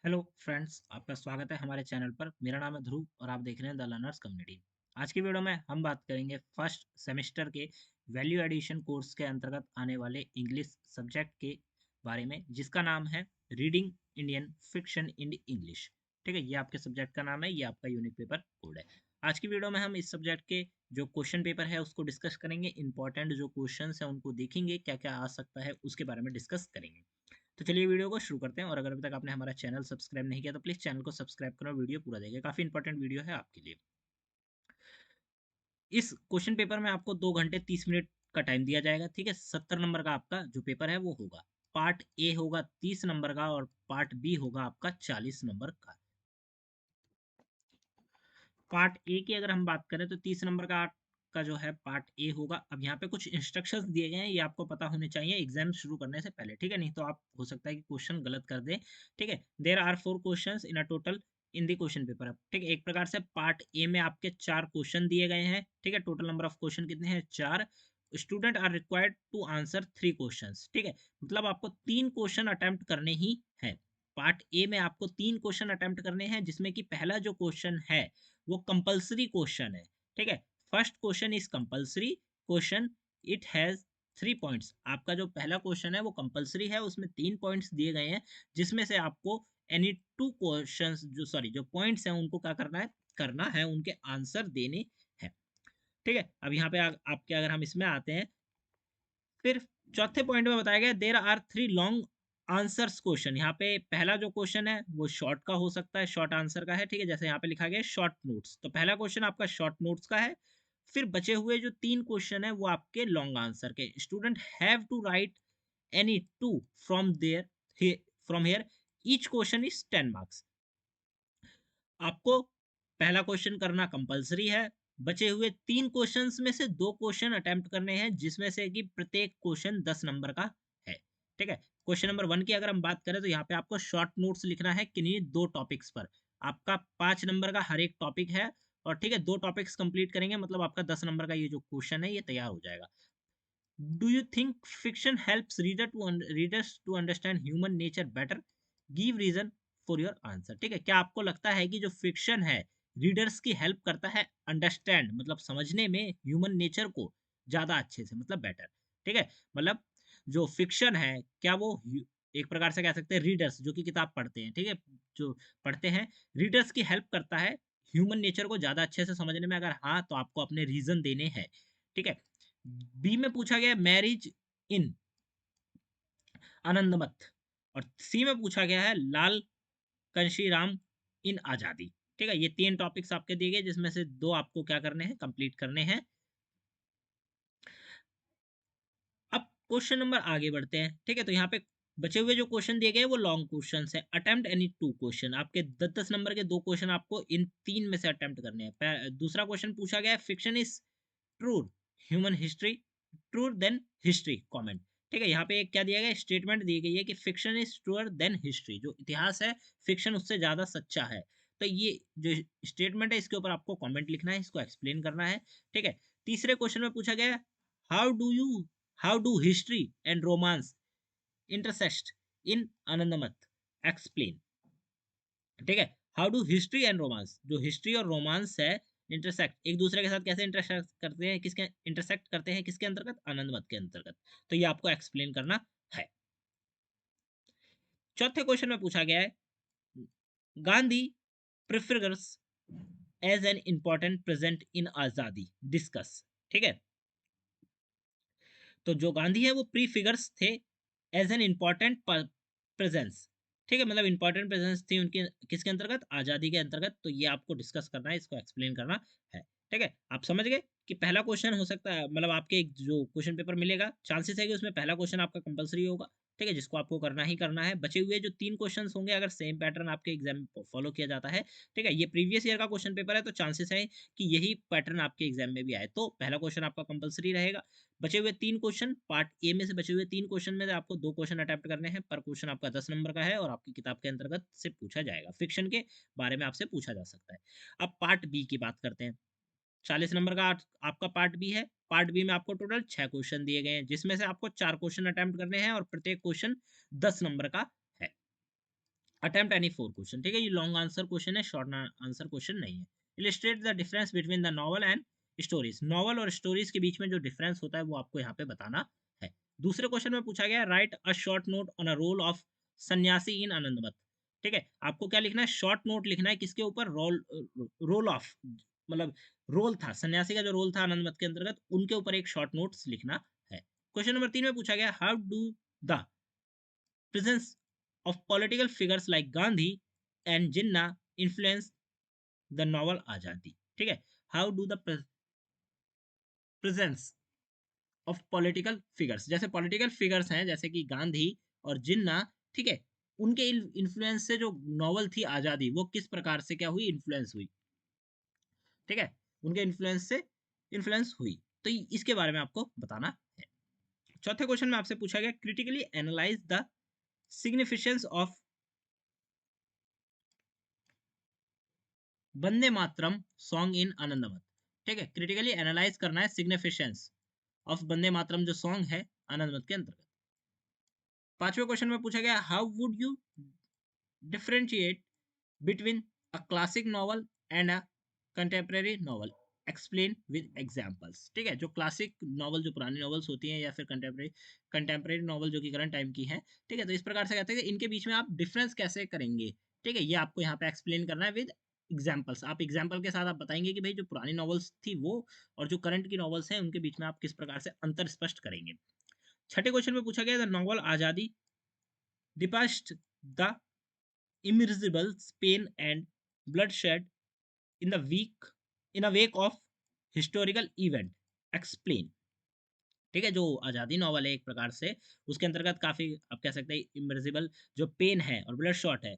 Hello friends, आपका स्वागत है हमारे चैनल पर। मेरा नाम है ध्रुव और आप देख रहे हैं द लर्नर्स कम्युनिटी। आज की वीडियो में हम बात करेंगे फर्स्ट सेमेस्टर के वैल्यू एडिशन कोर्स के अंतर्गत आने वाले इंग्लिश सब्जेक्ट के बारे में, जिसका नाम है reading Indian fiction in English. ठीक है, ये आपके सब्जेक्ट का नाम है, ये आपका यूनिक पेपर कोड है। आज की वीडियो में हम इस सब्जेक्ट के जो क्वेश्चन पेपर है उसको डिस्कस करेंगे। इंपॉर्टेंट जो क्वेश्चन है उनको देखेंगे, क्या क्या आ सकता है उसके बारे में डिस्कस करेंगे। तो चलिए वीडियो को शुरू करते हैं। और अगर अभी तक आपने हमारा चैनल सब्सक्राइब नहीं किया तो प्लीज़ चैनल को सब्सक्राइब करो, वीडियो पूरा देखिए, काफ़ी इंपॉर्टेंट वीडियो है आपके लिए। इस क्वेश्चन पेपर में आपको 2 घंटे 30 मिनट का टाइम दिया जाएगा। ठीक है, 70 नंबर का आपका जो पेपर है वो होगा। पार्ट ए होगा 30 नंबर का और पार्ट बी होगा आपका 40 नंबर का। पार्ट ए की अगर हम बात करें तो 30 नंबर का जो है पार्ट ए होगा। अब यहाँ पे कुछ इंस्ट्रक्शंस दिए गए हैं, ये आपको पता होने चाहिए एग्जाम शुरू करने से पहले। ठीक है, नहीं तो आप हो सकता है कि क्वेश्चन गलत कर दें। ठीक है, there are 4 questions in a total in the question paper. ठीक है, एक प्रकार से पार्ट ए में आपके 4 क्वेश्चन दिए गए हैं। ठीक है, टोटल नंबर ऑफ क्वेश्चन कितने हैं? 4। Student are required to answer 3 questions. ठीक है, मतलब आपको 3 क्वेश्चन अटेम्प्ट करने ही है। पार्ट ए में आपको 3 क्वेश्चन अटेम्प्ट करने हैं, जिसमें कि पहला जो क्वेश्चन है वो कंपलसरी क्वेश्चन है। ठीक है, first question is compulsory question, it has 3 points. आपका जो पहला क्वेश्चन है वो कंपलसरी है, उसमें 3 पॉइंट्स दिए गए हैं, जिसमें से आपको एनी 2 क्वेश्चंस जो पॉइंट्स हैं उनको क्या करना है उनके आंसर देने हैं। ठीक है, अब यहाँ पे आपके अगर हम इसमें आते हैं, फिर चौथे पॉइंट में बताया गया there are 3 long answers question. यहाँ पे पहला जो क्वेश्चन है वो शॉर्ट का हो सकता है, शॉर्ट आंसर का है। ठीक है, जैसे यहाँ पे लिखा गया शॉर्ट नोट्स, तो पहला क्वेश्चन आपका शॉर्ट नोट्स का है। फिर बचे हुए जो 3 क्वेश्चन है वो आपके लॉन्ग आंसर के। Student have to write any two from there from here, each question is 10 marks. आपको पहला क्वेश्चन करना कंपलसरी है। बचे हुए 3 क्वेश्चंस में से 2 क्वेश्चन अटेम्प्ट करने हैं, जिसमें से कि प्रत्येक क्वेश्चन 10 नंबर का है। ठीक है, क्वेश्चन नंबर 1 की अगर हम बात करें तो यहाँ पे आपको शॉर्ट नोट्स लिखना है किन्हीं 2 टॉपिक्स पर। आपका 5 नंबर का हर एक टॉपिक है। और ठीक है, 2 टॉपिक्स कंप्लीट करेंगे मतलब आपका 10 नंबर का ये जो क्वेश्चन है ये तैयार हो जाएगा। Do you think fiction helps readers to understand human nature better? Give reason for your answer. ठीक है, क्या आपको लगता है कि जो फिक्शन है रीडर्स की हेल्प करता है अंडरस्टैंड मतलब समझने में ह्यूमन नेचर को ज्यादा अच्छे से, मतलब बेटर? ठीक है, मतलब जो फिक्शन है क्या वो एक प्रकार से कह सकते हैं रीडर्स जो कि किताब पढ़ते हैं, ठीक है, जो पढ़ते हैं, रीडर्स की हेल्प करता है ह्यूमन नेचर को ज्यादा अच्छे से समझने में? अगर हाँ तो आपको अपने रीजन देने हैं। ठीक है, बी में पूछा गया मैरिज इन आनंदमठ, और सी में पूछा गया है लाल कंशीराम इन आजादी। ठीक है, ये 3 टॉपिक्स आपके दिए गए, जिसमें से 2 आपको क्या करने हैं, कंप्लीट करने हैं। अब क्वेश्चन नंबर आगे बढ़ते हैं। ठीक है, तो यहाँ पे बचे हुए जो क्वेश्चन दिए गए वो लॉन्ग क्वेश्चन है। अटेम्प्ट एनी 2 क्वेश्चन, आपके 10-10 नंबर के 2 क्वेश्चन आपको इन 3 में से अटेम्प्ट करने हैं। दूसरा क्वेश्चन पूछा गया है fiction is true human history, true then history comment. ठीक है, यहाँ पे एक क्या दिया गया, स्टेटमेंट दी गई है कि fiction is truer than history, जो इतिहास है फिक्शन उससे ज्यादा सच्चा है। तो ये जो स्टेटमेंट है इसके ऊपर आपको कमेंट लिखना है, इसको एक्सप्लेन करना है। ठीक है, तीसरे क्वेश्चन में पूछा गया how do you how do history and romance intersect in Anandamath, explain. ठीक है, how do history and romance, जो हिस्ट्री और रोमांस है, इंटरसेक्ट एक दूसरे के साथ कैसे इंटरसेक्ट करते हैं किसके अंतर्गत? आनंद मत के अंतर्गत। तो ये आपको एक्सप्लेन करना है। चौथे क्वेश्चन में पूछा गया है Gandhi prefigures as an important present in आजादी, डिस्कस। ठीक है, तो जो गांधी है वो प्रीफिगर्स थे एज एन इंपॉर्टेंट प्रेजेंस। ठीक है, मतलब इंपॉर्टेंट प्रेजेंस थी उनके किसके अंतर्गत? आजादी के अंतर्गत। तो ये आपको डिस्कस करना है, इसको एक्सप्लेन करना है। ठीक है, आप समझ गए कि पहला क्वेश्चन हो सकता है, मतलब आपके जो क्वेश्चन पेपर मिलेगा चांसेस है कि उसमें पहला क्वेश्चन आपका कंपलसरी होगा। ठीक है, जिसको आपको करना ही करना है। बचे हुए जो 3 क्वेश्चंस होंगे अगर सेम पैटर्न आपके एग्जाम में फॉलो किया जाता है, ठीक है, ये प्रीवियस ईयर का क्वेश्चन पेपर है तो चांसेस है कि यही पैटर्न आपके एग्जाम में भी आए, तो पहला क्वेश्चन आपका कंपलसरी रहेगा। बचे हुए 3 क्वेश्चन पार्ट ए में से बचे हुए 3 क्वेश्चन में से आपको 2 क्वेश्चन अटेम्प्ट करने हैं। पर क्वेश्चन आपका 10 नंबर का है और आपकी किताब के अंतर्गत से पूछा जाएगा, फिक्शन के बारे में आपसे पूछा जा सकता है। अब पार्ट बी की बात करते हैं। 40 नंबर का आपका पार्ट बी है। पार्ट बी में आपको टोटल 6 क्वेश्चन दिए गए हैं, जिसमें से आपको 4 क्वेश्चन अटेम्प्ट करने हैं और प्रत्येक क्वेश्चन 10 नंबर का है। अटेम्प्ट एनी 4 क्वेश्चन, ठीक है। ये लॉन्ग आंसर क्वेश्चन है, शॉर्ट आंसर क्वेश्चन नहीं है। Illustrate the difference between the novel and stories, novel और स्टोरीज के बीच में जो डिफरेंस होता है वो आपको यहाँ पे बताना है। दूसरे क्वेश्चन में पूछा गया write a short note on a role of sanyasi in Anandamath, ठीक है। आपको क्या लिखना है, शॉर्ट नोट लिखना है किसके ऊपर, रोल ऑफ, मतलब रोल था सन्यासी का, जो रोल था आनंदमठ के अंतर्गत, उनके ऊपर एक शॉर्ट नोट्स लिखना है। क्वेश्चन नंबर 3 में पूछा गया how do the presence of political figures like Gandhi and Jinnah influence the novel Azadi, ठीक है। How do the presence of political figures, जैसे political figures हैं जैसे कि गांधी और जिन्ना, ठीक है, उनके इन्फ्लुएंस से जो नॉवल थी आजादी वो किस प्रकार से क्या हुई, इन्फ्लुएंस हुई, ठीक है, उनके इन्फ्लुएंस से इन्फ्लुएंस हुई। तो इसके बारे में आपको बताना है। चौथे क्वेश्चन में आपसे पूछा गया critically analyse the significance of Vande Mataram song in Anandamath, ठीक है। क्रिटिकली एनालाइज करना है सिग्निफिकेंस ऑफ वंदे मातरम जो सॉन्ग है आनंदमठ के अंतर्गत। पांचवें क्वेश्चन में पूछा गया how would you differentiate between a classic novel and a contemporary novel, explain with examples, ठीक है। जो क्लासिक नॉवल जो पुरानी नॉवेल्स होती हैं या फिर कंटेम्प्रेरी नॉवल जो कि करंट टाइम की है, ठीक है, तो इस प्रकार से कहते हैं कि इनके बीच में आप डिफरेंस कैसे करेंगे, ठीक है, ये आपको यहाँ पे एक्सप्लेन करना है विद एग्जाम्पल्स। आप एग्जाम्पल के साथ आप बताएंगे कि भाई जो पुरानी नॉवेल्स थी वो और जो करंट की नॉवेल्स हैं उनके बीच में आप किस प्रकार से अंतर स्पष्ट करेंगे। छठे क्वेश्चन में पूछा गया द नॉवल आजादी डिपास्ट the immeasurable pain and bloodshed in the week in a wake of historical event, explain, ठीक है। जो आजादी नॉवल है एक प्रकार से उसके अंतर्गत काफी आप कह सकते हैं इमर्सिबल जो पेन है और ब्लड शॉट है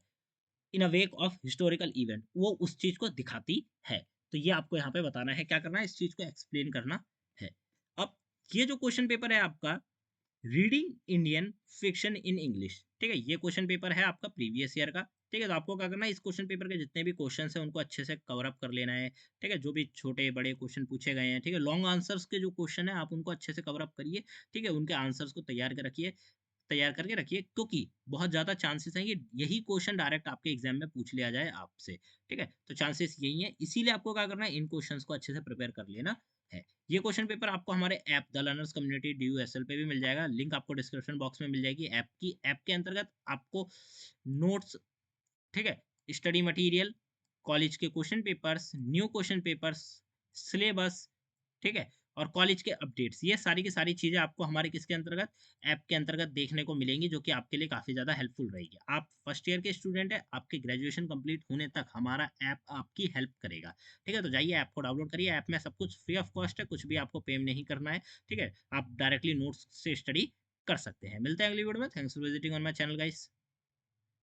इन अ वेक ऑफ हिस्टोरिकल इवेंट, वो उस चीज को दिखाती है। तो ये आपको यहाँ पे बताना है, क्या करना है, इस चीज को एक्सप्लेन करना है। अब ये जो क्वेश्चन पेपर है आपका reading Indian fiction in English, ठीक है, ये क्वेश्चन पेपर है आपका प्रीवियस ईयर का, ठीक है। तो आपको क्या करना है, इस क्वेश्चन पेपर के जितने भी क्वेश्चंस हैं उनको अच्छे से कवर अप कर लेना है, ठीक है। जो भी छोटे बड़े क्वेश्चन पूछे गए हैं, ठीक है, लॉन्ग आंसर्स के जो क्वेश्चन है आप उनको अच्छे से कवर अप करिए, ठीक है, उनके आंसर्स को तैयार करके रखिए, क्योंकि बहुत ज़्यादा चांसेस हैं कि यही क्वेश्चन डायरेक्ट आपके एग्जाम में पूछ लिया जाए आपसे, ठीक है। तो चांसेस यही है, इसीलिए आपको क्या करना है, इन क्वेश्चंस को अच्छे से प्रिपेयर कर लेना है। ये क्वेश्चन पेपर आपको हमारे app the learners community DUSL पे भी मिल जाएगा, लिंक आपको डिस्क्रिप्शन बॉक्स में मिल जाएगी ऐप की। ऐप के अंतर्गत आपको नोट्स, ठीक है, स्टडी मटेरियल, कॉलेज के question papers, new question papers, syllabus, ठीक है, और कॉलेज के अपडेट्स, ये सारी की सारी चीज़ें आपको हमारे किसके अंतर्गत, ऐप के अंतर्गत देखने को मिलेंगी, जो कि आपके लिए काफ़ी ज़्यादा हेल्पफुल रहेगी। आप फर्स्ट ईयर के स्टूडेंट हैं, आपके ग्रेजुएशन कंप्लीट होने तक हमारा ऐप आपकी हेल्प करेगा, ठीक है। तो जाइए ऐप को डाउनलोड करिए, ऐप में सब कुछ फ्री ऑफ कॉस्ट है, कुछ भी आपको पे नहीं करना है, ठीक है। आप डायरेक्टली नोट्स से स्टडी कर सकते हैं। मिलते हैं अगली वीडियो में। Thanks for visiting on my channel guys.